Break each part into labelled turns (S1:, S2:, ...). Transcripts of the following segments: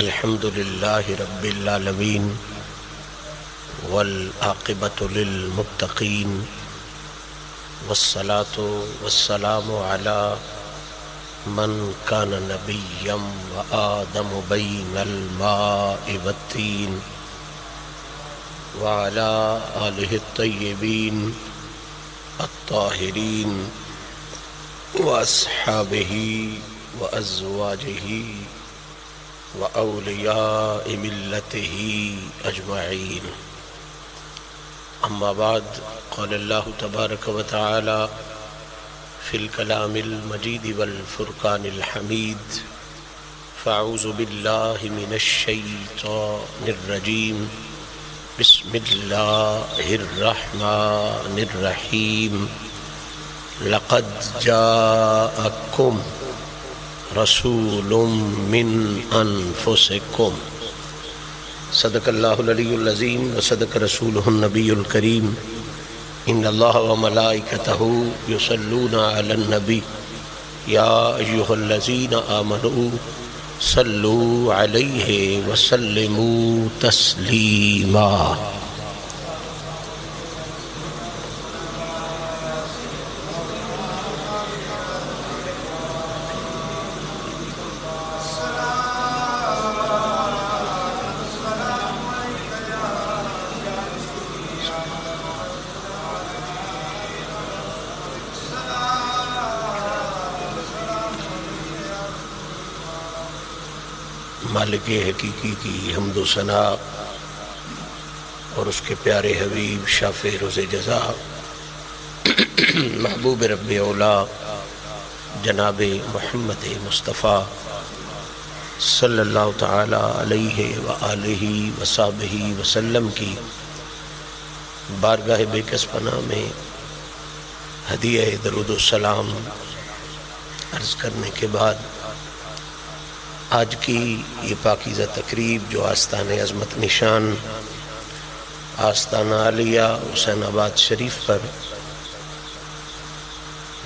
S1: الحمد لله رب العالمين والعاقبة للمتقين والصلاة والسلام على من كان نبيا وآدم بين الماء والطين وعلى آله الطيبين الطاهرين وأصحابه وأزواجه وأولياء ملته أجمعين. أما بعد، قال الله تبارك وتعالى في الكلام المجيد والفرقان الحميد: فأعوذ بالله من الشيطان الرجيم، بسم الله الرحمن الرحيم. لقد جاءكم رسول من انفسکم. صدق اللہ العلی العظیم وصدق رسولہ النبی الکریم. ان اللہ وملائکتہ یصلون علی النبی یا ایہا الذین آمنوا صلوا علیہ وسلموا تسلیما. مالک حقیقی کی حمد و ثنا اور اس کے پیارے حبیب شافع روز جزا محبوب رب اولا جناب محمد مصطفیٰ صلی اللہ تعالی علیہ وآلہ وصحبہ وسلم کی بارگاہ بے کس پناہ میں ہدیہ درود و سلام عرض کرنے کے بعد، آج کی یہ پاکیزہ تقریب جو آستانِ عظمت نشان آستانہ عالیہ حسین آباد شریف پر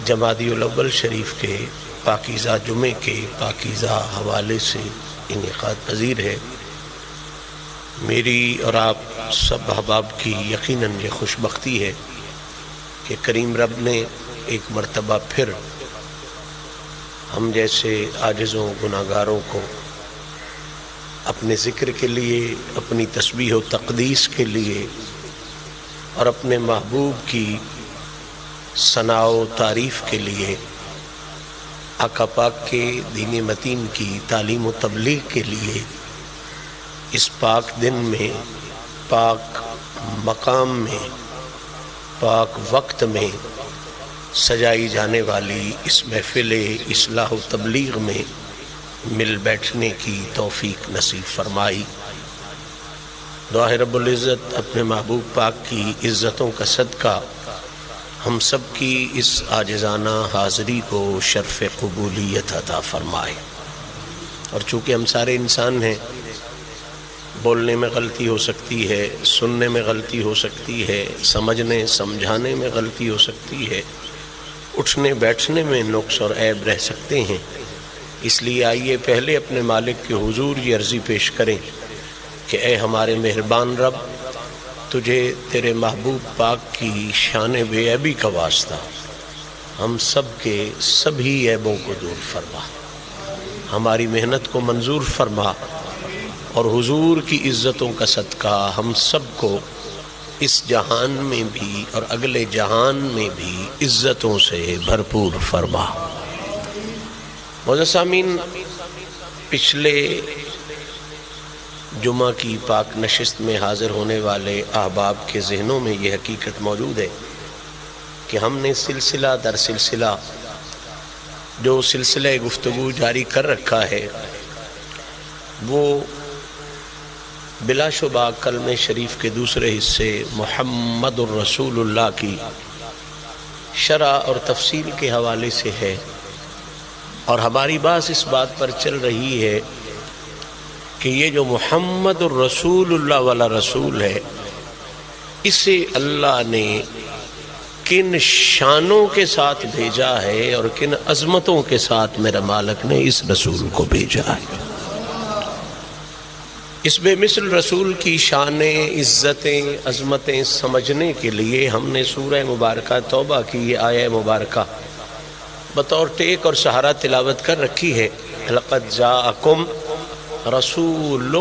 S1: جمادی الاول شریف کے پاکیزہ جمعے کے پاکیزہ حوالے سے انعقاد پذیر ہے. میری اور آپ سب احباب کی یقیناً یہ خوش بختی ہے کہ کریم رب نے ایک مرتبہ پھر ہم جیسے عاجزوں گناہگاروں کو اپنے ذکر کے لیے، اپنی تسبیح و تقدیس کے لیے اور اپنے محبوب کی ثنا و تعریف کے لیے، آقا پاک کے دین متین کی تعلیم و تبلیغ کے لیے اس پاک دن میں، پاک مقام میں، پاک وقت میں سجائی جانے والی اس محفل اصلاح و تبلیغ میں مل بیٹھنے کی توفیق نصیب فرمائی. دعا ہے رب العزت اپنے محبوب پاک کی عزتوں کا صدقہ ہم سب کی اس عاجزانہ حاضری کو شرف قبولیت عطا فرمائے. اور چونکہ ہم سارے انسان ہیں، بولنے میں غلطی ہو سکتی ہے، سننے میں غلطی ہو سکتی ہے، سمجھنے سمجھانے میں غلطی ہو سکتی ہے، اٹھنے بیٹھنے میں نقص اور عیب رہ سکتے ہیں. اس لیے آئیے پہلے اپنے مالک کے حضور یہ عرضی پیش کریں کہ اے ہمارے مہربان رب، تجھے تیرے محبوب پاک کی شان بے عیبی کا واسطہ ہم سب کے سبھی عیبوں کو دور فرما، ہماری محنت کو منظور فرما، اور حضور کی عزتوں کا صدقہ ہم سب کو اس جہان میں بھی اور اگلے جہان میں بھی عزتوں سے بھرپور فرما. معزز سامعین، پچھلے جمعہ کی پاک نشست میں حاضر ہونے والے احباب کے ذہنوں میں یہ حقیقت موجود ہے کہ ہم نے سلسلہ در سلسلہ جو سلسلہ گفتگو جاری کر رکھا ہے وہ بلا شبہ کلمہ شریف کے دوسرے حصے محمد الرسول اللہ کی شرح اور تفصیل کے حوالے سے ہے. اور ہماری بات اس بات پر چل رہی ہے کہ یہ جو محمد الرسول اللہ والا رسول ہے، اسے اللہ نے کن شانوں کے ساتھ بھیجا ہے اور کن عظمتوں کے ساتھ میرا مالک نے اس رسول کو بھیجا ہے. اس بے مثل رسول کی شانیں، عزتیں، عظمتیں سمجھنے کے لیے ہم نے سورہ مبارکہ توبہ کی یہ آیہ مبارکہ بطور ٹیک اور سہارا تلاوت کر رکھی ہے۔ لَقَدْ جَاءَكُمْ رَسُولٌ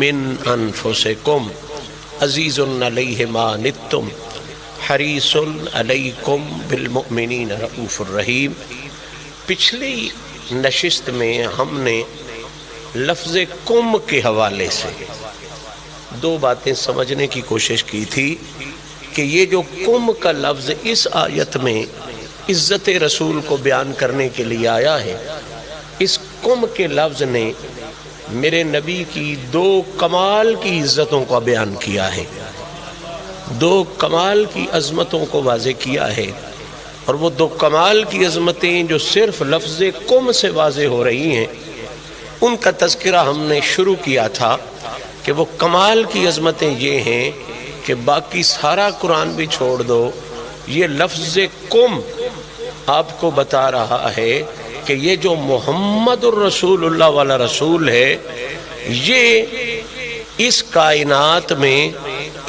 S1: مِّنْ أَنفُسِكُمْ عَزِيزٌ عَلَيْهِ مَا عَنِتُّمْ حَرِيصٌ عَلَيْكُمْ بِالْمُؤْمِنِينَ رَءُوفٌ رَحِيمٌ۔ پچھلی نشست میں ہم نے لفظ کم کے حوالے سے دو باتیں سمجھنے کی کوشش کی تھی کہ یہ جو کم کا لفظ اس آیت میں عزت رسول کو بیان کرنے کے لیے آیا ہے، اس کم کے لفظ نے میرے نبی کی دو کمال کی عزتوں کو بیان کیا ہے، دو کمال کی عظمتوں کو واضح کیا ہے، اور وہ دو کمال کی عظمتیں جو صرف لفظ کم سے واضح ہو رہی ہیں ان کا تذکرہ ہم نے شروع کیا تھا کہ وہ کمال کی عظمتیں یہ ہیں کہ باقی سارا قرآن بھی چھوڑ دو، یہ لفظ کم آپ کو بتا رہا ہے کہ یہ جو محمد الرسول اللہ والا رسول ہے یہ اس کائنات میں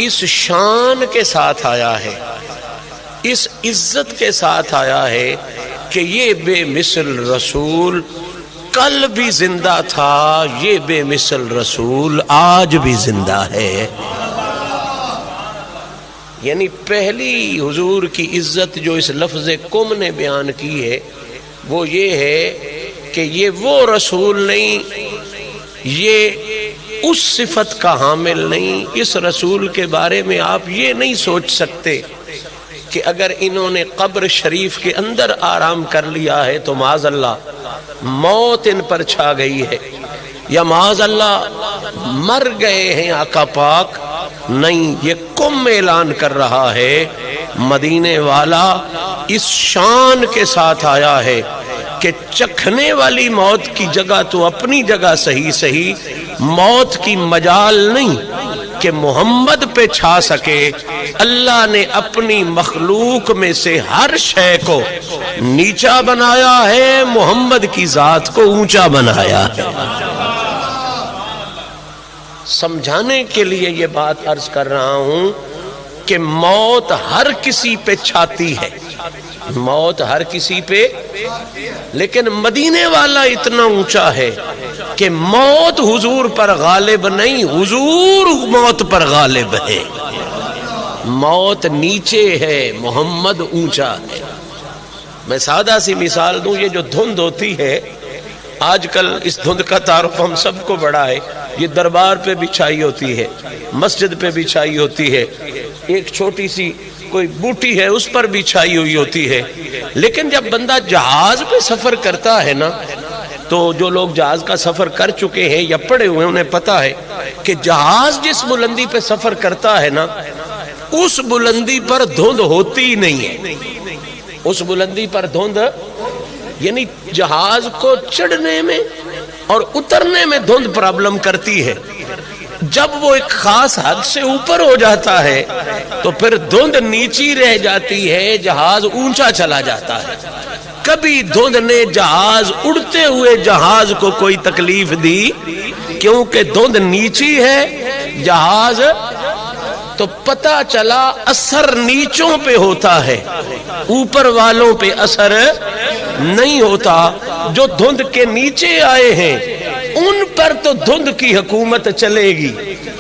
S1: اس شان کے ساتھ آیا ہے، اس عزت کے ساتھ آیا ہے کہ یہ بے مثل رسول کل بھی زندہ تھا، یہ بے مثل رسول آج بھی زندہ ہے۔ یعنی پہلی حضور کی عزت جو اس لفظ کم نے بیان کی ہے وہ یہ ہے کہ یہ وہ رسول نہیں، یہ اس صفت کا حامل نہیں، اس رسول کے بارے میں آپ یہ نہیں سوچ سکتے کہ اگر انہوں نے قبر شریف کے اندر آرام کر لیا ہے تو معاذ اللہ موت ان پر چھا گئی ہے، یا معاذ اللہ مر گئے ہیں آقا پاک۔ نہیں، یہ کم اعلان کر رہا ہے مدینے والا اس شان کے ساتھ آیا ہے کہ چکھنے والی موت کی جگہ تو اپنی جگہ صحیح موت کی مجال نہیں کہ محمد پہ چھا سکے۔ اللہ نے اپنی مخلوق میں سے ہر شے کو نیچا بنایا ہے، محمد کی ذات کو اونچا بنایا ہے۔ سمجھانے کے لیے یہ بات عرض کر رہا ہوں کہ موت ہر کسی پہ چھاتی ہے، موت ہر کسی پہ، لیکن مدینے والا اتنا اونچا ہے کہ موت حضور پر غالب نہیں، حضور موت پر غالب ہے۔ موت نیچے ہے، محمد اونچا ہے۔ میں سادہ سی مثال دوں، یہ جو دھند ہوتی ہے آج کل، اس دھند کا تعارف ہم سب کو بڑا ہے، یہ دربار پہ بچھائی ہوتی ہے، مسجد پہ بچھائی ہوتی ہے، ایک چھوٹی سی کوئی بوٹی ہے اس پر بچھائی ہوئی ہوتی ہے، لیکن جب بندہ جہاز پہ سفر کرتا ہے نا، تو جو لوگ جہاز کا سفر کر چکے ہیں یا پڑے ہوئے انہیں پتا ہے کہ جہاز جس بلندی پہ سفر کرتا ہے نا اس بلندی پر دھند ہوتی نہیں ہے، اس بلندی پر دھند، یعنی جہاز کو چڑھنے میں اور اترنے میں دھند پرابلم کرتی ہے۔ جب وہ ایک خاص حد سے اوپر ہو جاتا ہے تو پھر دھند نیچی رہ جاتی ہے، جہاز اونچا چلا جاتا ہے۔ کبھی دھند نے جہاز، اڑتے ہوئے جہاز کو کوئی تکلیف دی، کیونکہ دھند نیچی ہے جہاز، تو پتہ چلا اثر نیچوں پہ ہوتا ہے، اوپر والوں پہ اثر نہیں ہوتا۔ جو دھند کے نیچے آئے ہیں ان پر تو دھند کی حکومت چلے گی،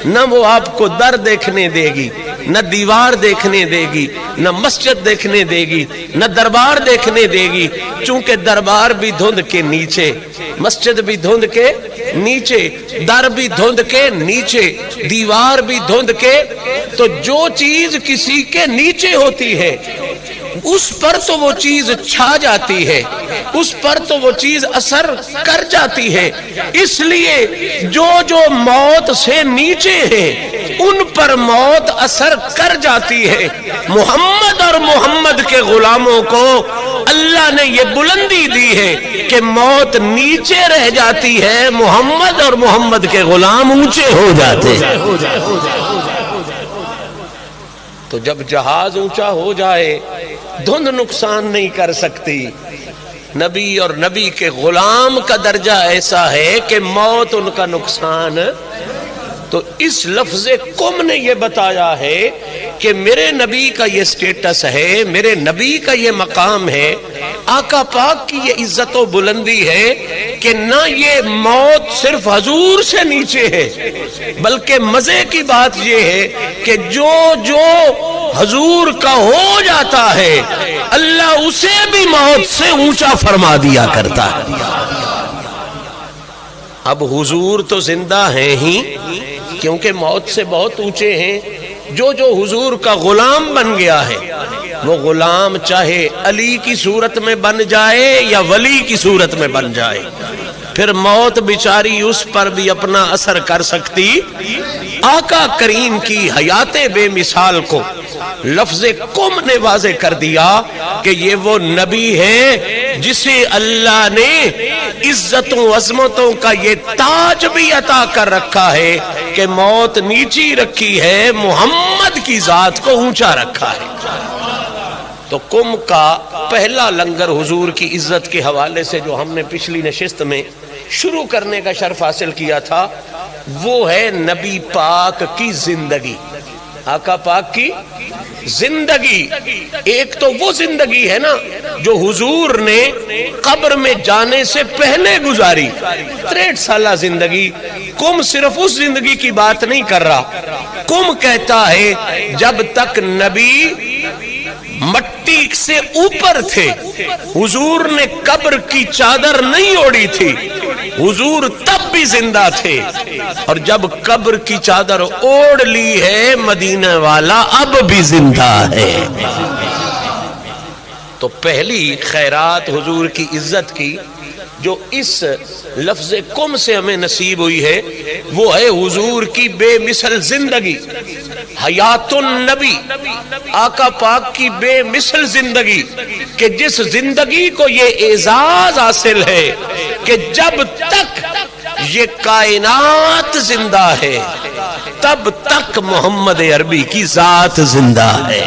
S1: نہ وہ آپ کو در دیکھنے دے گی، نہ دیوار دیکھنے دے گی، نہ مسجد دیکھنے دے گی، نہ دربار دیکھنے دے گی، چونکہ دربار بھی دھند کے نیچے، مسجد بھی دھند کے نیچے، در بھی دھند کے نیچے، دیوار بھی دھند کے۔ تو جو چیز کسی کے نیچے ہوتی ہے اس پر تو وہ چیز چھا جاتی ہے، اس پر تو وہ چیز اثر کر جاتی ہے۔ اس لیے جو جو موت سے نیچے ہیں ان پر موت اثر کر جاتی ہے۔ محمد اور محمد کے غلاموں کو اللہ نے یہ بلندی دی ہے کہ موت نیچے رہ جاتی ہے، محمد اور محمد کے غلام اونچے ہو جاتے ہیں۔ تو جب جہاز اونچا ہو جائے دھند نقصان نہیں کر سکتی۔ نبی اور نبی کے غلام کا درجہ ایسا ہے کہ موت ان کا نقصان، تو اس لفظ کم نے یہ بتایا ہے کہ میرے نبی کا یہ سٹیٹس ہے، میرے نبی کا یہ مقام ہے، آقا پاک کی یہ عزت و بلندی ہے کہ نہ یہ موت صرف حضور سے نیچے ہے، بلکہ مزے کی بات یہ ہے کہ جو حضور کا ہو جاتا ہے اللہ اسے بھی موت سے اونچا فرما دیا کرتا ہے۔ اب حضور تو زندہ ہیں ہی کیونکہ موت سے بہت اونچے ہیں، جو حضور کا غلام بن گیا ہے وہ غلام چاہے علی کی صورت میں بن جائے یا ولی کی صورت میں بن جائے، پھر موت بیچاری اس پر بھی اپنا اثر کر سکتی۔ آقا کریم کی حیات بے مثال کو لفظ کم نے واضح کر دیا کہ یہ وہ نبی ہے جسے اللہ نے عزت و عظمتوں کا یہ تاج بھی عطا کر رکھا ہے کہ موت نیچی رکھی ہے، محمد کی ذات کو اونچا رکھا ہے۔ تو کم کا پہلا لنگر حضور کی عزت کے حوالے سے جو ہم نے پچھلی نشست میں شروع کرنے کا شرف حاصل کیا تھا وہ ہے نبی پاک کی زندگی، آقا پاک کی زندگی۔ ایک تو وہ زندگی ہے نا جو حضور نے قبر میں جانے سے پہلے گزاری، 63 سالہ زندگی۔ کم صرف اس زندگی کی بات نہیں کر رہا، کم کہتا ہے جب تک نبی مٹی سے اوپر تھے، حضور نے قبر کی چادر نہیں اوڑی تھی، حضور تب بھی زندہ تھے، اور جب قبر کی چادر اوڑ لی ہے مدینہ والا اب بھی زندہ ہے۔ تو پہلی خیرات حضور کی عزت کی جو اس لفظ کم سے ہمیں نصیب ہوئی ہے وہ ہے حضور کی بے مثل زندگی، حیات النبی، آقا پاک کی بے مثل زندگی، کہ جس زندگی کو یہ اعزاز حاصل ہے کہ جب تک یہ کائنات زندہ ہے تب تک محمد عربی کی ذات زندہ ہے۔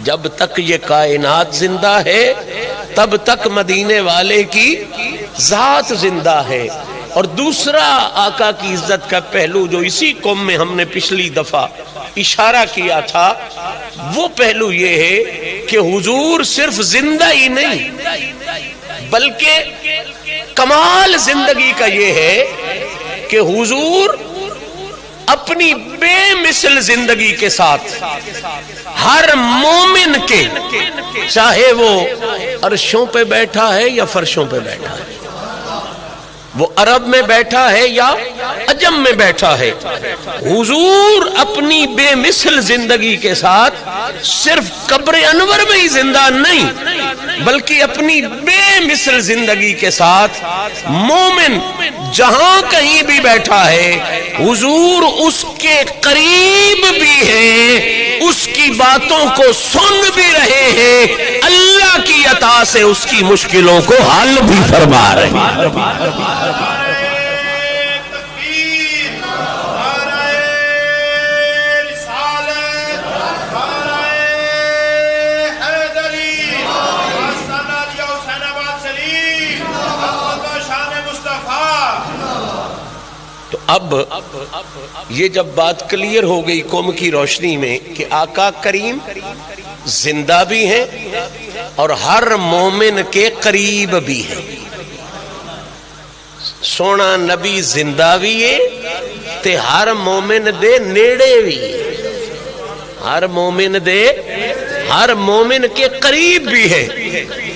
S1: جب تک یہ کائنات زندہ ہے تب تک مدینے والے کی ذات زندہ ہے۔ اور دوسرا آقا کی عزت کا پہلو جو اسی قوم میں ہم نے پچھلی دفعہ اشارہ کیا تھا وہ پہلو یہ ہے کہ حضور صرف زندہ ہی نہیں بلکہ کمال زندگی کا یہ ہے کہ حضور اپنی بے مثل زندگی کے ساتھ ہر مومن کے، چاہے وہ عرشوں پہ بیٹھا ہے یا فرشوں پہ بیٹھا ہے، وہ عرب میں بیٹھا ہے یا عجم میں بیٹھا ہے، حضور اپنی بے مثل زندگی کے ساتھ صرف قبر انور میں ہی زندہ نہیں بلکہ اپنی بے مثل زندگی کے ساتھ مومن جہاں کہیں بھی بیٹھا ہے حضور اس کے قریب بھی ہے، اس کی باتوں کو سن بھی رہے ہیں، اللہ کی عطا سے اس کی مشکلوں کو حل بھی فرما رہے ہیں۔ اب یہ جب بات کلیئر ہو گئی قوم کی روشنی میں کہ آقا کریم زندہ بھی ہیں اور ہر مومن کے قریب بھی ہیں، سونا نبی زندہ بھی ہے تے ہر مومن دے نیڑے بھی ہے، ہر مومن دے ہر مومن کے قریب بھی ہے۔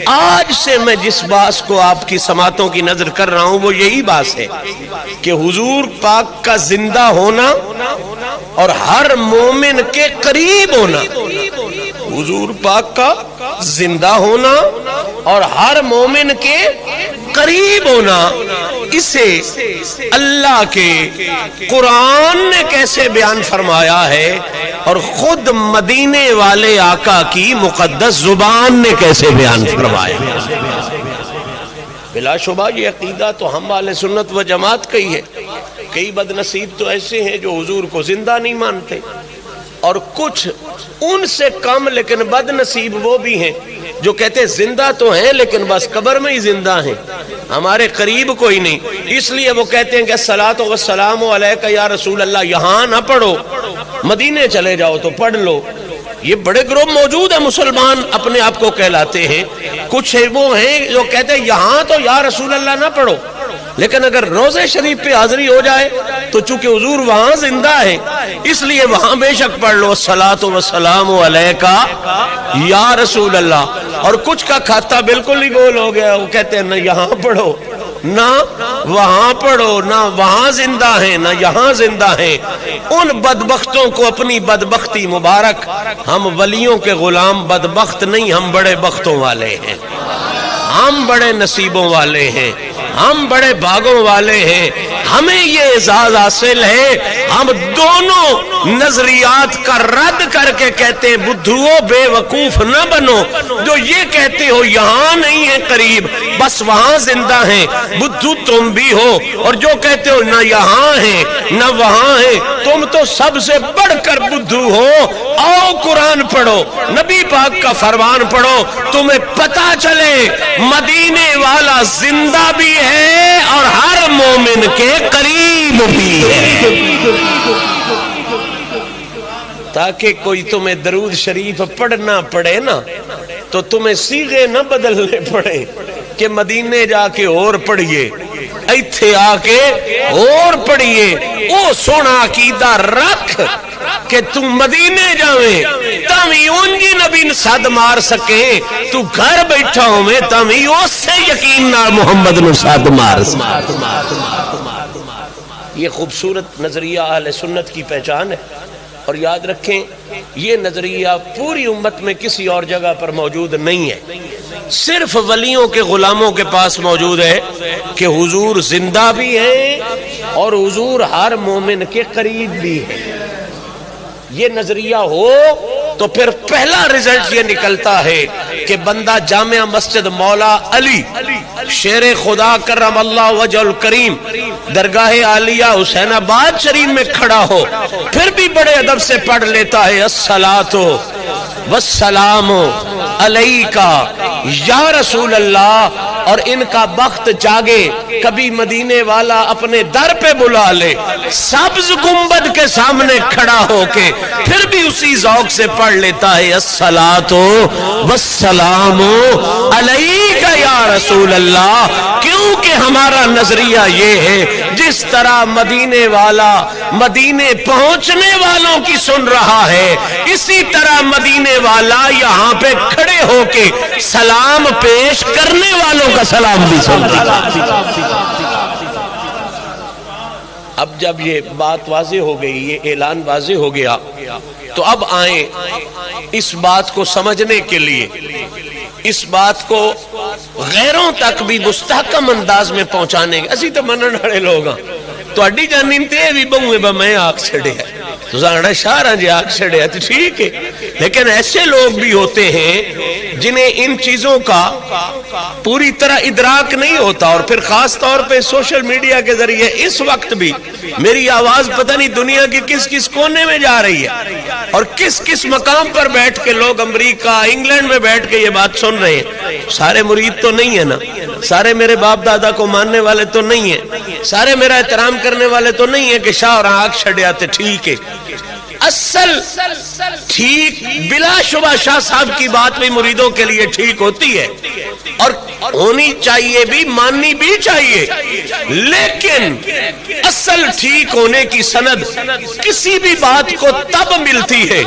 S1: آج سے میں جس باس کو آپ کی سماعتوں کی نظر کر رہا ہوں وہ یہی باس ہے کہ حضور پاک کا زندہ ہونا اور ہر مومن کے قریب ہونا، حضور پاک کا زندہ ہونا اور ہر مومن کے قریب ہونا، اسے اللہ کے قرآن نے کیسے بیان فرمایا ہے اور خود مدینے والے آقا کی مقدس زبان نے کیسے بیان فرمایا۔ بلا شبہ یہ عقیدہ تو ہم اہل سنت و جماعت کا ہی ہے۔ کئی بد نصیب تو ایسے ہیں جو حضور کو زندہ نہیں مانتے، اور کچھ ان سے کم لیکن بد نصیب وہ بھی ہیں جو کہتے زندہ تو ہیں لیکن بس قبر میں ہی زندہ ہیں۔ ہمارے قریب کوئی نہیں. اس لیے وہ کہتے ہیں کہ الصلاۃ والسلام علیک یا رسول اللہ یہاں نہ پڑھو, مدینے چلے جاؤ تو پڑھ لو. یہ بڑے گروہ موجود ہیں مسلمان اپنے آپ کو کہلاتے ہیں. کچھ وہ ہیں جو کہتے ہیں یہاں تو یا رسول اللہ نہ پڑھو, لیکن اگر روزے شریف پہ حاضری ہو جائے تو چونکہ حضور وہاں زندہ ہے اس لیے وہاں بے شک پڑھ لو الصلاۃ والسلام علیک یا رسول اللہ. اور کچھ کا کھاتا بالکل ہی گول ہو گیا, وہ کہتے ہیں نہ یہاں پڑھو نہ وہاں پڑھو, نہ وہاں زندہ ہیں نہ یہاں زندہ ہیں. ان بدبختوں کو اپنی بدبختی مبارک. ہم ولیوں کے غلام بدبخت نہیں, ہم بڑے بختوں والے ہیں, ہم بڑے نصیبوں والے ہیں, ہم بڑے بھاگوں والے ہیں. ہمیں یہ اعزاز حاصل ہے. ہم دونوں نظریات کا رد کر کے کہتے ہیں بدھوؤ بے وقوف نہ بنو. جو یہ کہتے ہو یہاں نہیں ہے قریب بس وہاں زندہ ہیں, بدھو تم بھی ہو. اور جو کہتے ہو نہ یہاں ہیں نہ وہاں ہیں, تم تو سب سے بڑھ کر بدھو ہو. آؤ قرآن پڑھو, نبی پاک کا فرمان پڑھو, تمہیں پتا چلے مدینے والا زندہ بھی ہے اور ہر مومن کے قریب بھی ہے. تاکہ کوئی تمہیں درود شریف پڑھنا پڑے نا تو تمہیں صیغے نہ بدلنے پڑے کہ مدینے جا کے اور پڑھیے, ایتھے آ کے اور پڑھیے. او سونا عقیدہ رکھ کہ تم مدینے جاویں تاوی اونجی نبی صد مار سکے, تو گھر بیٹھا ہوئے تاوی اس سے یقین نہ محمد نو صد مار سکے. یہ خوبصورت نظریہ اہل سنت کی پہچان ہے. اور یاد رکھیں یہ نظریہ پوری امت میں کسی اور جگہ پر موجود نہیں ہے, صرف ولیوں کے غلاموں کے پاس موجود ہے کہ حضور زندہ بھی ہیں اور حضور ہر مومن کے قریب بھی ہے. یہ نظریہ ہو تو پھر پہلا رزلٹ یہ نکلتا ہے کہ بندہ جامع مسجد مولا علی شیر خدا کرم اللہ وجہ الکریم درگاہ عالیہ حسین آباد شریف میں کھڑا ہو, پھر بھی بڑے ادب سے پڑھ لیتا ہے الصلاۃ والسلام علیکا یا رسول اللہ. اور ان کا بخت جاگے کبھی مدینے والا اپنے در پہ بلا لے, سبز گنبد کے سامنے کھڑا ہو کے پھر بھی اسی ذوق سے پڑھ لیتا ہے الصلاۃ والسلام علیکا یا رسول اللہ. کیونکہ ہمارا نظریہ یہ ہے جس طرح مدینے والا مدینے پہنچنے والوں کی سن رہا ہے, اسی طرح مدینے والا یہاں پہ کھڑے ہو کے سلام پیش کرنے والوں کا سلام بھی سن رہا ہے. اب جب یہ بات واضح ہو گئی, یہ اعلان واضح ہو گیا, تو اب آئیں اس بات کو سمجھنے کے لیے, اس بات کو غیروں تک بھی مستحکم انداز میں پہنچانے کے. اسی تو منن والے لوگ ہاں, تہاڈی جانین تے بھی بہویں با میں آگ چھڑیا, تو زاڑا شہراں جی آگ چھڑیا تو ٹھیک ہے, لیکن ایسے لوگ بھی ہوتے ہیں جنہیں ان چیزوں کا پوری طرح ادراک نہیں ہوتا, اور پھر خاص طور پہ سوشل میڈیا کے ذریعے اس وقت بھی میری آواز پتہ نہیں دنیا کی کس کس کونے میں جا رہی ہے, اور کس کس مقام پر بیٹھ کے لوگ امریکہ انگلینڈ میں بیٹھ کے یہ بات سن رہے ہیں. سارے مرید تو نہیں ہے نا, سارے میرے باپ دادا کو ماننے والے تو نہیں ہیں, سارے میرا احترام کرنے والے تو نہیں ہیں کہ شاہ اور آنکھ چھڑے آتے. ٹھیک ہے, اصل ٹھیک بلا شبہ شاہ صاحب کی بات بھی مریدوں کے لیے ٹھیک ہوتی ہے اور ہونی چاہیے بھی, ماننی بھی چاہیے, لیکن اصل ٹھیک ہونے کی سند کسی بھی بات کو تب ملتی ہے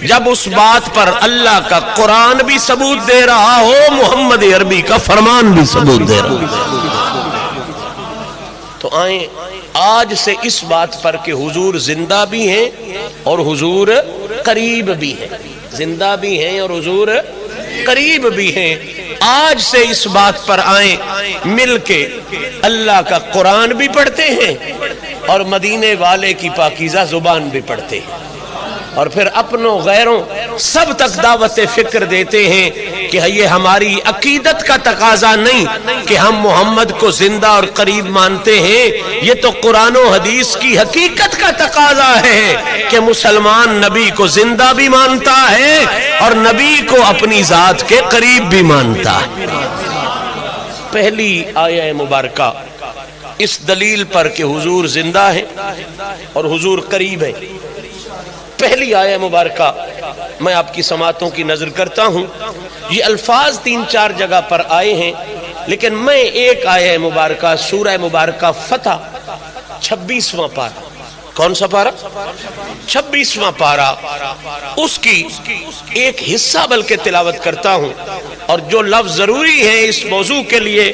S1: جب اس بات پر اللہ کا قرآن بھی ثبوت دے رہا ہو, محمد عربی کا فرمان بھی ثبوت دے رہا ہو. تو آئیں آج سے اس بات پر کہ حضور زندہ بھی ہیں اور حضور قریب بھی ہیں, زندہ بھی ہیں اور حضور قریب بھی ہیں. آج سے اس بات پر آئیں مل کے اللہ کا قرآن بھی پڑھتے ہیں اور مدینے والے کی پاکیزہ زبان بھی پڑھتے ہیں, اور پھر اپنوں غیروں سب تک دعوت فکر دیتے ہیں کہ یہ ہماری عقیدت کا تقاضا نہیں کہ ہم محمد کو زندہ اور قریب مانتے ہیں, یہ تو قرآن و حدیث کی حقیقت کا تقاضا ہے کہ مسلمان نبی کو زندہ بھی مانتا ہے اور نبی کو اپنی ذات کے قریب بھی مانتا ہے. پہلی آیہ مبارکہ اس دلیل پر کہ حضور زندہ ہے اور حضور قریب ہے، پہلی آیہ مبارکہ میں آپ کی سماعتوں کی نظر کرتا ہوں۔ یہ الفاظ 3-4 جگہ پر آئے ہیں، لیکن میں ایک آیہ مبارکہ سورہ مبارکہ فتح 26واں پارہ، کون سا پارہ؟ 26واں پارہ، اس کی ایک حصہ بلکہ تلاوت کرتا ہوں، اور جو لفظ ضروری ہے اس موضوع کے لیے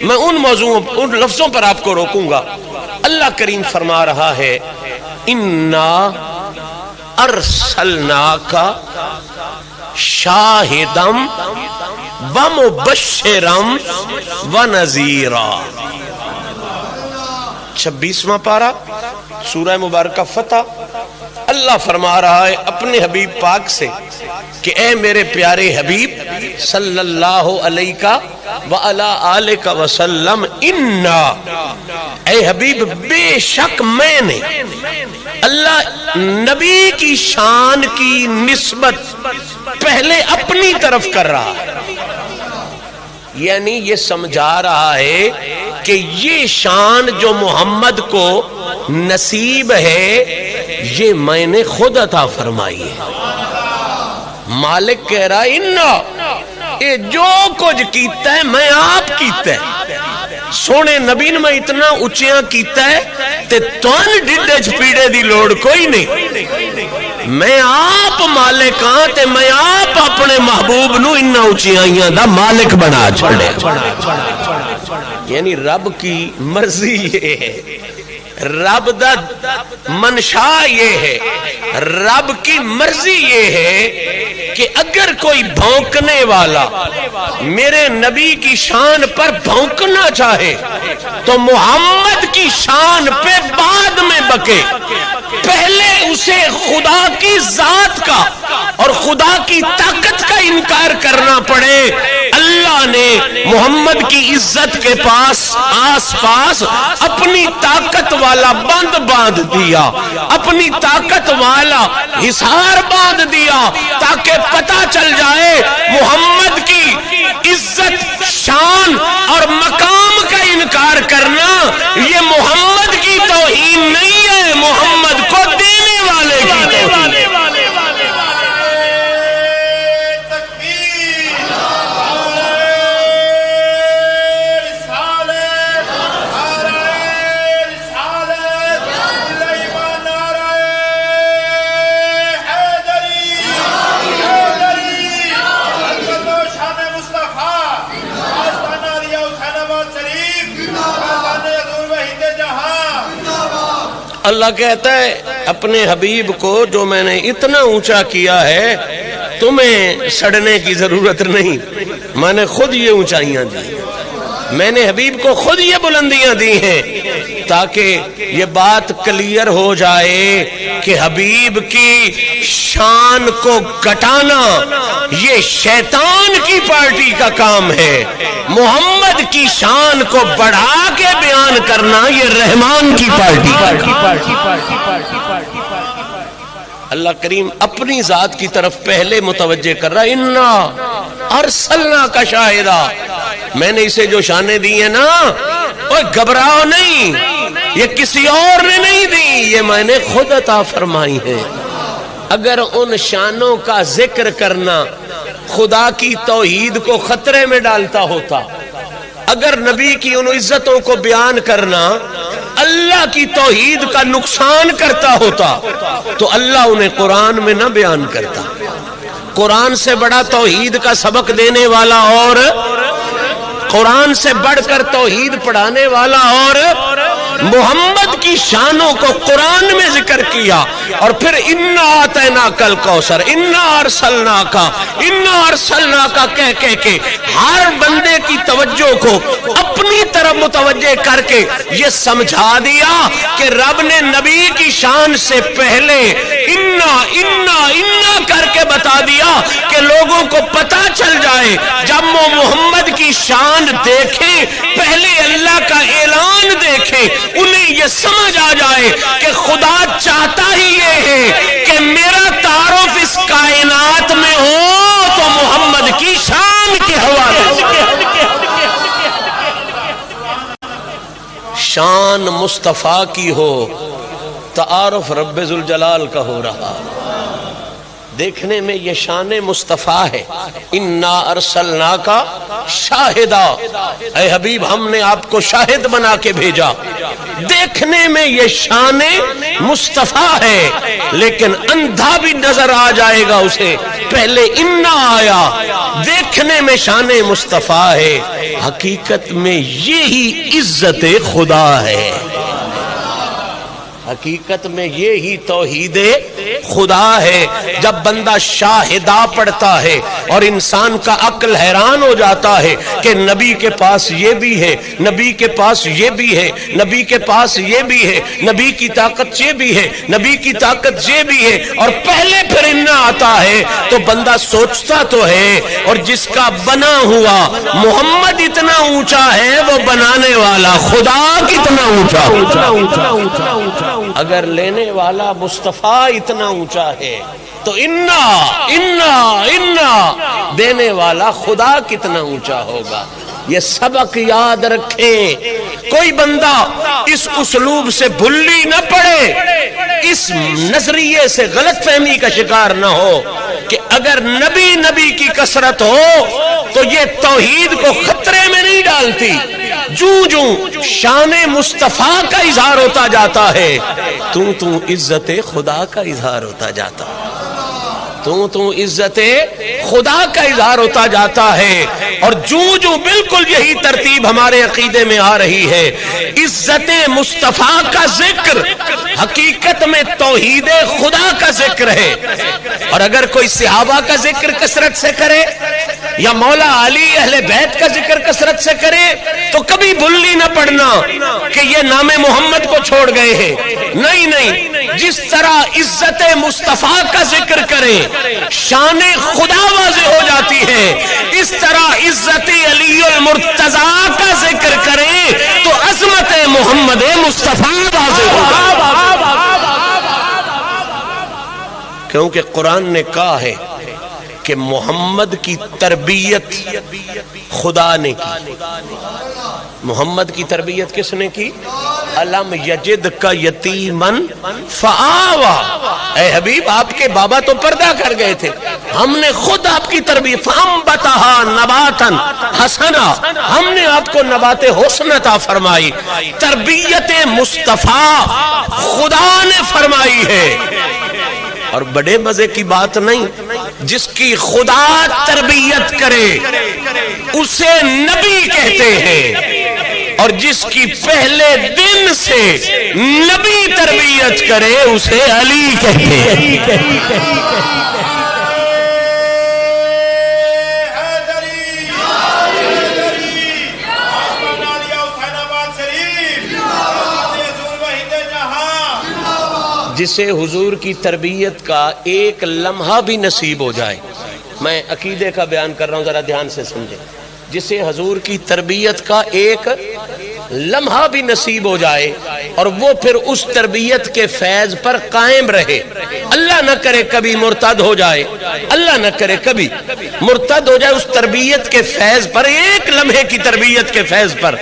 S1: میں ان لفظوں پر آپ کو روکوں گا۔ اللہ کریم فرما رہا ہے اِنَّا ارسلناک شاہدم ومبشرم ونذیرا۔ 26واں پارہ سورہ مبارکہ فتح، اللہ فرما رہا ہے اپنے حبیب پاک سے کہ اے میرے پیارے حبیب صلی اللہ علیہ وعلی آلہ وسلم، اِنَّا، اے حبیب بے شک میں نے، اللہ نبی کی شان کی نسبت پہلے اپنی طرف کر رہا ہے، یعنی یہ سمجھا رہا ہے کہ یہ شان جو محمد کو نصیب ہے یہ میں نے خود عطا فرمائی ہے۔ مالک کہہ رہا ہے اِنَّا، یہ جو کچھ کیتا ہے میں آپ کیتا ہے، سونے نبی نے میں اتنا اچیاں کیتا ہے تے تون ڈڈے چپیڑے دی لوڑ کوئی نہیں، میں آپ مالک ہاں تے میں آپ اپنے محبوب نو انہاں اچیاں دا مالک بنا چھڑے۔ یعنی رب کی مرضی یہ ہے، رب دا منشا یہ ہے، رب کی مرضی یہ ہے کہ اگر کوئی بھونکنے والا میرے نبی کی شان پر بھونکنا چاہے تو محمد کی شان پہ بعد میں بکے، پہلے اسے خدا کی ذات کا اور خدا کی طاقت کا انکار کرنا پڑے۔ اللہ نے محمد کی عزت کے پاس آس پاس اپنی طاقت والا بند باندھ دیا، اپنی طاقت والا حصار باندھ دیا، تاکہ پتہ چل جائے محمد کی عزت، شان اور مقام کا انکار کرنا یہ محمد کی توہین نہیں ہے، محمد کو دینے والے کی توہین ہے۔ اللہ کہتا ہے اپنے حبیب کو جو میں نے اتنا اونچا کیا ہے تمہیں سڑنے کی ضرورت نہیں، میں نے خود یہ اونچائیاں دی، میں نے حبیب کو خود یہ بلندیاں دی ہیں، تاکہ یہ بات کلیئر ہو جائے کہ حبیب کی شان کو گھٹانا یہ شیطان کی پارٹی کا کام ہے، محمد کی شان کو بڑھا کے بیان کرنا یہ رحمان کی پارٹی کا۔ اللہ کریم اپنی ذات کی طرف پہلے متوجہ کر رہا ہے، اِنَّا ارسلناک شاہدا، میں نے اسے جو شانیں دی ہیں نا، اوہ گھبراؤ نہیں، یہ کسی اور نے نہیں دی، یہ میں نے خود عطا فرمائی ہے۔ اگر ان شانوں کا ذکر کرنا خدا کی توحید کو خطرے میں ڈالتا ہوتا، اگر نبی کی ان عزتوں کو بیان کرنا اللہ کی توحید کا نقصان کرتا ہوتا تو اللہ انہیں قرآن میں نہ بیان کرتا۔ قرآن سے بڑا توحید کا سبق دینے والا اور قرآن سے بڑھ کر توحید پڑھانے والا اور محمد کی شانوں کو قرآن میں ذکر کیا، اور پھر اِنَّا آتَيْنَاكَ الْكَوْثَرَ اِنَّا أَرْسَلْنَاكَ کہہ کے ہر بندے کی توجہ کو اپنی طرف متوجہ کر کے یہ سمجھا دیا کہ رب نے نبی کی شان سے پہلے اِنَّا کر کے بتا دیا کہ لوگوں کو پتہ چل جائے، جب وہ محمد کی شان دیکھیں پہلے اللہ کا اعلان دیکھیں، انہیں یہ سمجھ آ جائے کہ خدا چاہتا ہی یہ ہے کہ میرا تعارف اس کائنات میں ہو تو محمد کی شان کے حوالے سے۔ شان مصطفیٰ کی ہو، تعارف رب ذوالجلال کا ہو رہا۔ دیکھنے میں یہ شان مصطفیٰ ہے، انا ارسلناک شاہدا، اے حبیب ہم نے آپ کو شاہد بنا کے بھیجا۔ دیکھنے میں یہ شان مصطفیٰ ہے، لیکن اندھا بھی نظر آ جائے گا اسے، پہلے انا آیا، دیکھنے میں شان مصطفیٰ ہے، حقیقت میں یہی عزت خدا ہے، حقیقت میں یہی توحید خدا ہے۔ جب بندہ شاہدہ پڑھتا ہے اور انسان کا عقل حیران ہو جاتا ہے کہ نبی کے پاس یہ بھی ہے، نبی کے پاس یہ بھی ہے، نبی کے پاس یہ بھی ہے، نبی کی طاقت یہ بھی ہے، نبی کی طاقت یہ بھی ہے، اور پہلے پھر انا آتا ہے تو بندہ سوچتا تو ہے، اور جس کا بنا ہوا محمد اتنا اونچا ہے، وہ بنانے والا خدا کتنا اونچا، اگر لینے والا مصطفیٰ اتنا اونچا ہے تو انا دینے والا خدا کتنا اونچا ہوگا۔ یہ سبق یاد رکھیں، کوئی بندہ اس اسلوب سے بھلی نہ پڑے، اس نظریے سے غلط فہمی کا شکار نہ ہو کہ اگر نبی کی کثرت ہو تو یہ توحید کو خطرے میں نہیں ڈالتی۔ جوں شان مصطفیٰ کا اظہار ہوتا جاتا ہے، تو عزت خدا کا اظہار ہوتا جاتا ہے، تو عزت خدا کا اظہار ہوتا جاتا ہے۔ اور جو بالکل یہی ترتیب ہمارے عقیدے میں آ رہی ہے، عزت مصطفیٰ کا ذکر حقیقت میں توحید خدا کا ذکر ہے۔ اور اگر کوئی صحابہ کا ذکر کثرت سے کرے یا مولا علی اہل بیت کا ذکر کثرت سے کرے تو کبھی بھلی نہ پڑنا کہ یہ نام محمد کو چھوڑ گئے ہیں، نہیں، جس طرح عزت مصطفیٰ کا ذکر کریں شان خدا واضح ہو جاتی ہے، اس طرح عزت علی المرتضیٰ کا ذکر کریں تو عظمت محمد مصطفیٰ واضح ہو جاتی ہے، کیونکہ قرآن نے کہا ہے کہ محمد کی تربیت خدا نے کی۔ محمد کی تربیت کس نے کی؟ الم یجد کا یتیمن فآوا، اے حبیب آپ کے بابا تو پردہ کر گئے تھے، ہم نے خود آپ کی تربیت، فانبتھا نباتا حسنا، ہم نے آپ کو نبات حسن عطا فرمائی۔ تربیت مصطفیٰ خدا نے فرمائی ہے، اور بڑے مزے کی بات نہیں، جس کی خدا تربیت کرے اسے نبی کہتے ہیں، اور جس کی پہلے دن سے نبی تربیت کرے اسے علی کہتے ہیں۔ جسے حضور کی تربیت کا ایک لمحہ بھی نصیب ہو جائے، میں عقیدے کا بیان کر رہا ہوں، ذرا دھیان سے سمجھیں، جسے حضور کی تربیت کا ایک لمحہ بھی نصیب ہو جائے اور وہ پھر اس تربیت کے فیض پر قائم رہے، اللہ نہ کرے کبھی مرتد ہو جائے، اللہ نہ کرے کبھی مرتد ہو جائے، اس تربیت کے فیض پر، ایک لمحے کی تربیت کے فیض پر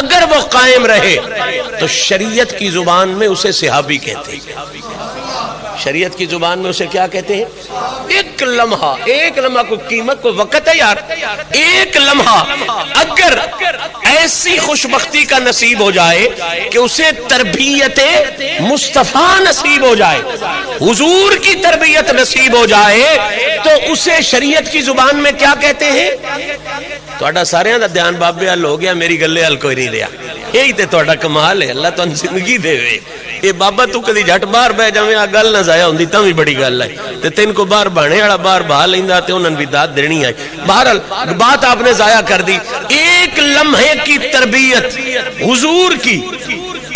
S1: اگر وہ قائم رہے تو شریعت کی زبان میں اسے صحابی کہتے ہیں۔ شریعت کی زبان میں اسے کیا کہتے ہیں؟ ایک لمحہ کو قیمت کو وقت ہے یار، ایک لمحہ اگر ایسی خوشبختی کا نصیب ہو جائے کہ اسے تربیت مصطفیٰ نصیب ہو جائے، حضور کی تربیت نصیب ہو جائے، تو اسے شریعت کی زبان میں کیا کہتے ہیں؟ تھوڑا سارے دا دھیان بابے حل ہو گیا، میری گلے حل کوئی نہیں رہا، یہی تے تھوڑا کمال ہے، اللہ تو زندگی دے وے۔ اے بابا تو کدی جھٹ باہر بہ جاویں آ گل نہ ضائع ہوندی تاں وی بڑی گل ہے، تے تین کو باہر بہانے والا باہر بہا لیندا تے انہاں بھی داد دینی ہے۔ بہرحال بات آپ نے ضائع کر دی۔ ایک لمحے کی تربیت حضور کی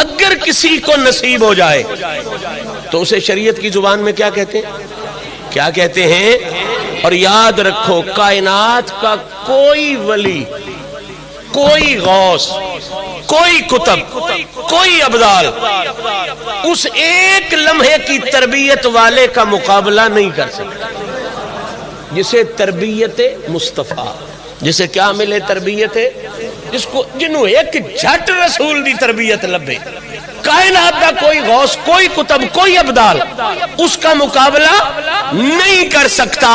S1: اگر کسی کو نصیب ہو جائے تو اسے شریعت کی زبان میں کیا کہتے ہیں؟ کیا کہتے ہیں؟ اور یاد رکھو، کائنات کا کوئی ولی، کوئی غوث، کوئی کتب، کوئی ابدال اس ایک لمحے کی تربیت والے کا مقابلہ نہیں کر سکتا، جسے تربیت مصطفیٰ، جسے کیا ملے؟ تربیت جنہوں ایک جھٹ رسول دی تربیت لبے، کائنات دا کوئی غوث، کوئی کتب، کوئی ابدال اس کا مقابلہ نہیں کر سکتا۔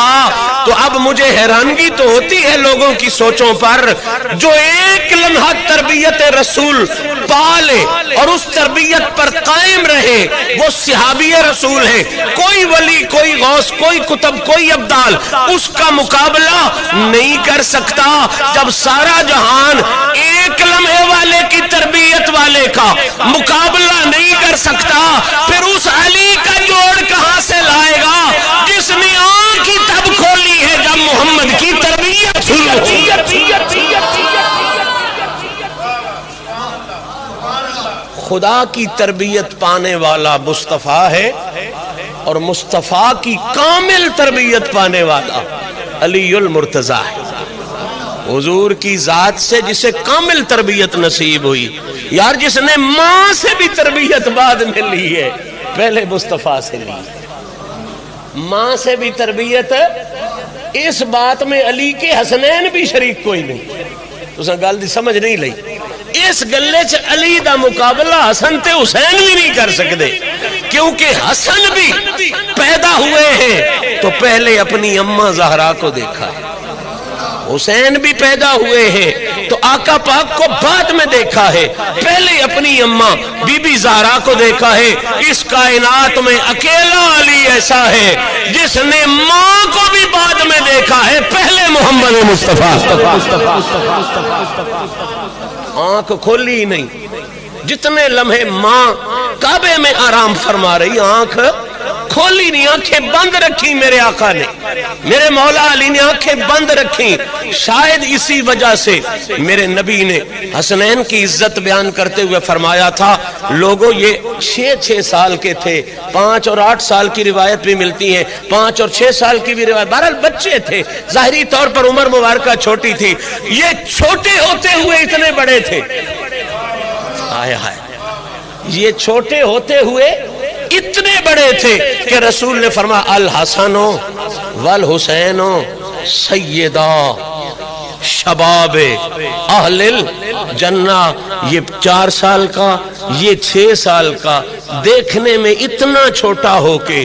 S1: تو اب مجھے حیرانگی تو ہوتی ہے لوگوں کی سوچوں پر، جو ایک لمحہ تربیت رسول پالے اور اس تربیت پر قائم رہے، وہ صحابی رسول ہے۔ کوئی ولی، کوئی غوث، کوئی کتب، کوئی ابدال اس کا مقابلہ نہیں کر سکتا۔ جب سارا جہان ایک لمحے والے کی تربیت والے کا مقابلہ نہیں کر سکتا، پھر اس علی کا جوڑ کہاں سے لائے گا جس نے آنکھ ہی تب کھولی ہے جب محمد کی تربیت شروع ہوئی۔ خدا کی تربیت پانے والا مصطفیٰ ہے، اور مصطفیٰ کی کامل تربیت پانے والا علی المرتضیٰ ہے۔ حضور کی ذات سے جسے کامل تربیت نصیب ہوئی، یار جس نے ماں سے بھی تربیت بعد میں لی ہے، پہلے مصطفیٰ سے لی۔ ماں سے بھی تربیت، اس بات میں علی کے حسنین بھی شریک کوئی نہیں۔ اس نے گل دی سمجھ نہیں لئی، اس گلے چ علی دا مقابلہ حسن تے حسین بھی نہیں کر سکتے، کیونکہ حسن بھی پیدا ہوئے ہیں تو پہلے اپنی اماں زہرا کو دیکھا ہے، حسین بھی پیدا ہوئے ہیں تو آقا پاک کو بعد میں دیکھا ہے، پہلے اپنی اماں بی بی زہرا کو دیکھا ہے۔ اس کائنات میں اکیلا علی ایسا ہے جس نے ماں کو بھی بعد میں دیکھا ہے، پہلے محمد مصطفیٰ۔ آنکھ کھولی ہی نہیں، جتنے لمحے ماں کعبے میں آرام فرما رہی، آنکھ کھولی نہیں، آنکھیں بند رکھی میرے آقا نے، میرے مولا علی نے آنکھیں بند رکھی۔ شاید اسی وجہ سے میرے نبی نے حسنین کی عزت بیان کرتے ہوئے فرمایا تھا، لوگوں یہ 6 سال کے تھے، 5 اور 8 سال کی روایت بھی ملتی ہیں، 5 اور 6 سال کی بھی روایت، بہرحال بچے تھے، ظاہری طور پر عمر مبارکہ چھوٹی تھی، یہ چھوٹے ہوتے ہوئے اتنے بڑے تھے۔ آئے ہائے، یہ چھوٹے ہوتے ہوئے اتنے بڑے تھے کہ رسول نے فرمایا الحسن والحسین سیدہ شباب اہل الجنہ۔ یہ 4 سال کا، یہ 6 سال کا، دیکھنے میں اتنا چھوٹا ہو کے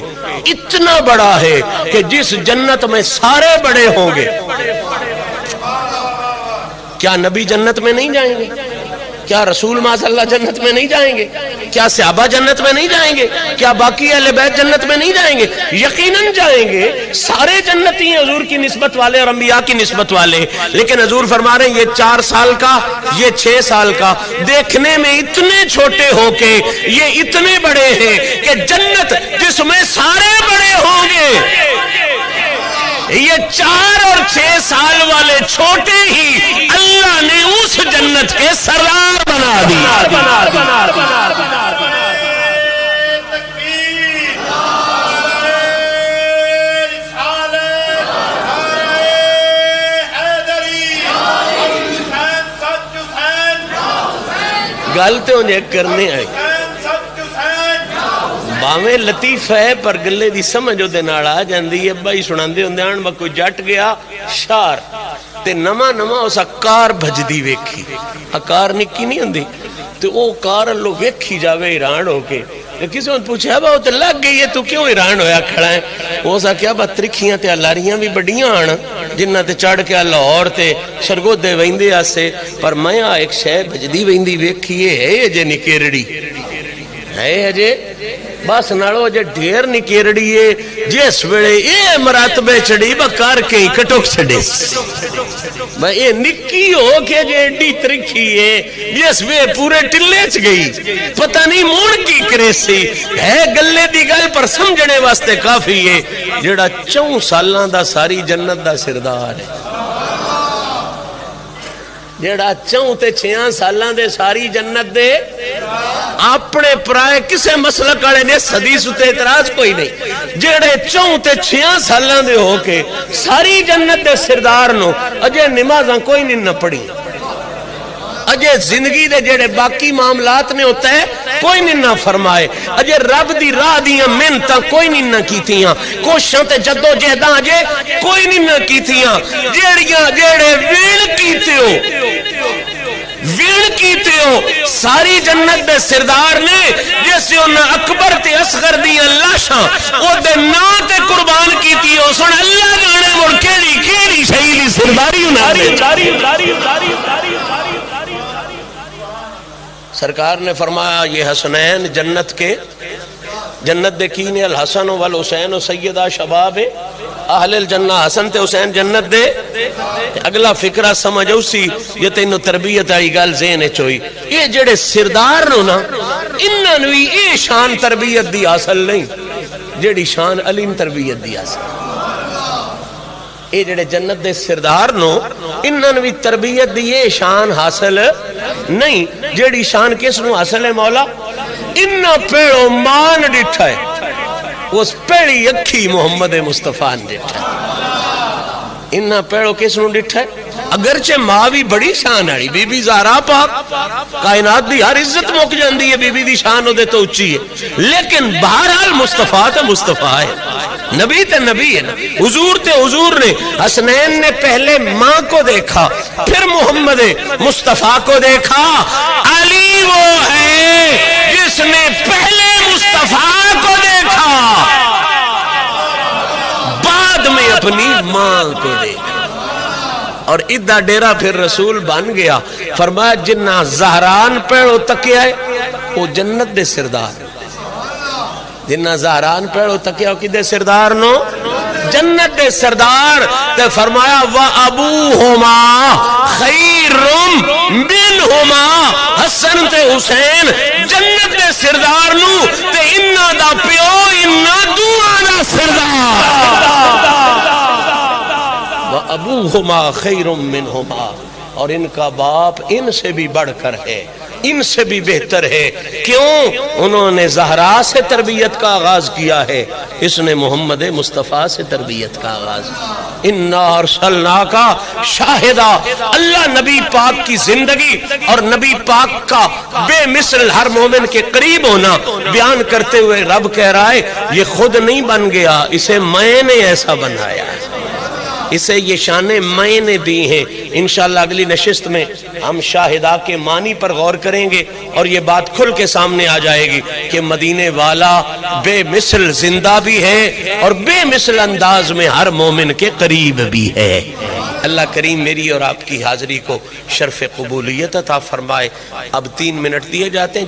S1: اتنا بڑا ہے کہ جس جنت میں سارے بڑے ہوں گے۔ کیا نبی جنت میں نہیں جائیں گے؟ کیا رسول معاذ اللہ جنت میں نہیں جائیں گے؟ کیا صحابہ جنت میں نہیں جائیں گے؟ کیا باقی اہل بیت جنت میں نہیں جائیں گے؟ یقیناً جائیں گے، سارے جنتی ہیں حضور کی نسبت والے اور انبیاء کی نسبت والے، لیکن حضور فرما رہے ہیں یہ 4 سال کا، یہ 6 سال کا، دیکھنے میں اتنے چھوٹے ہو کے یہ اتنے بڑے ہیں کہ جنت جس میں سارے بڑے ہوں گے، یہ 4 اور 6 سال والے چھوٹے ہی اللہ نے اس جنت کے سردار بنا دیا۔ گلتے انہیں کرنے آئی، باویں لطیف ہے پر گلے دی سمجھ دے نال آ جاندی ہے۔ بھائی سناندے ہوندے آن با کوئی جٹ گیا شار تے نما اس کار بھجدی ویکھی، کار نکی نہیں ہوندی تے او کار لو ویکھی جاوے حیران ہو کے، کسی نے پوچھا با تے لگ گئی ہے تو کیوں حیران ہویا کھڑا ہے؟ وہ سا کیا با ترکھیاں تے لاریاں بھی بڑیاں آن جنہ تے چڑھ کے لاہور تے شرگودے ویندے آسے، پر میں ایک شے بھجدی ویندی ویکھیے ہے جے نکیرڑی ہے اجے بس نالو جے ڈھیر نکیرڑی ہے جس ویلے اے مراتبے چڑی بکار کے کٹوک چھڑے میں اے نکی ہو کے جے ایڈی ترکھی ہے جس وے پورے ٹلے چ گئی پتہ نہیں موڑ کی کرے سی ہے گلے دی گل پر سمجھنے واسطے کافی ہے جڑا 4 سالاں دا ساری جنت دا سردار ہے، جڑا 4 تے 6 سالاں دے ساری جنت دے اپنے پرائے کسے مسلک والے نے حدیث تے اعتراض کوئی نہیں، جڑے 4 تے 6 سالاں دے ہو کے ساری جنت دے سردار نو اجے نمازاں کوئی نہیں نہ پڑھی، اجے زندگی دے جڑے باقی معاملات نے ہوتا ہے کوئی نہیں نہ فرمائے، اجے رب دی راہ دیاں محنتاں کوئی نہیں نہ کیتیاں، کوششاں تے جدو جہداں اجے کوئی نہیں نہ کیتیاں، جیڑے ویل کیتے ہو ویڑ کیتے ہو ساری جنت دے سردار نے جیسے انہیں اکبر تے اصغر دیاں لاشاں او دے نا تے قربان کیتی ہو سن اللہ جانے مڑ کیڑی شہیدی سرداری سرکار نے فرمایا یہ حسنین جنت دے کینے الحسن والحسین سیدہ شباب اہل الجنہ حسن تے حسین جنت دے اگلا فکرہ سمجھ اسی یہ تینو تربیت آئی گال ذہن چوئی یہ جڑے سردار نو نا انہاں نوی اے شان تربیت دی حاصل نہیں جڑی شان علیم تربیت دی حاصل اے جڑے جنت دے سردار نو انہاں نوی تربیت دی اے شان حاصل نہیں جڑی شان کس نو حاصل ہے مولا انہاں پیڑو مان ڈٹھا ہے اس پیڑی اکھی محمد مصطفیٰ نے ڈٹھا ہے انہاں پیڑو کس نو ڈٹھا ہے اگرچہ ماں بھی بڑی شان آڑی بی بی زہرا پاک کائنات دی ہر عزت موک جاندی ہے بی بی دی شان ہو دے تو اچھی ہے لیکن بہرحال مصطفیٰ تا مصطفیٰ ہے نبی تے نبی ہے نا حضور تے حضور نے حسنین نے پہلے ماں کو دیکھا پھر محمد مصطفیٰ کو دیکھا علی وہ ہے جس نے پہلے مصطفیٰ کو دیکھا بعد میں اپنی ماں کو دیکھا اور ادھا ڈیرہ پھر رسول بن گیا فرمایا جنہ زہران پیڑو تکیا ہے وہ جنت دے سردار جنہ زہران پیڑو تکیا ہو کدے سردار نو جنت دے سردار تے فرمایا وَأَبُوهُمَا خَيْرٌ مِّنْهُمَا حسن تے حسین جنت دے سردار نو تے انہا دا پیو انہا دعا دا سردار وَأَبُوهُمَا خَيْرٌ مِّنْهُمَا اور ان کا باپ ان سے بھی بڑھ کر ہے ان سے بھی بہتر ہے کیوں انہوں نے زہرا سے تربیت کا آغاز کیا ہے اس نے محمد مصطفیٰ سے تربیت کا آغاز اِنَّا أَرْسَلْنَاكَ شَاہِدًا اللہ نبی پاک کی زندگی اور نبی پاک کا بے مثل ہر مومن کے قریب ہونا بیان کرتے ہوئے رب کہہ رہا ہے یہ خود نہیں بن گیا اسے میں نے ایسا بنایا ہے اسے یہ شانیں میں نے دی ہیں انشاءاللہ اگلی نشست میں ہم شاہدہ کے معنی پر غور کریں گے اور یہ بات کھل کے سامنے آ جائے گی کہ مدینے والا بے مثل زندہ بھی ہے اور بے مثل انداز میں ہر مومن کے قریب بھی ہے اللہ کریم میری اور آپ کی حاضری کو شرف قبولیت عطا فرمائے اب 3 منٹ دیے جاتے ہیں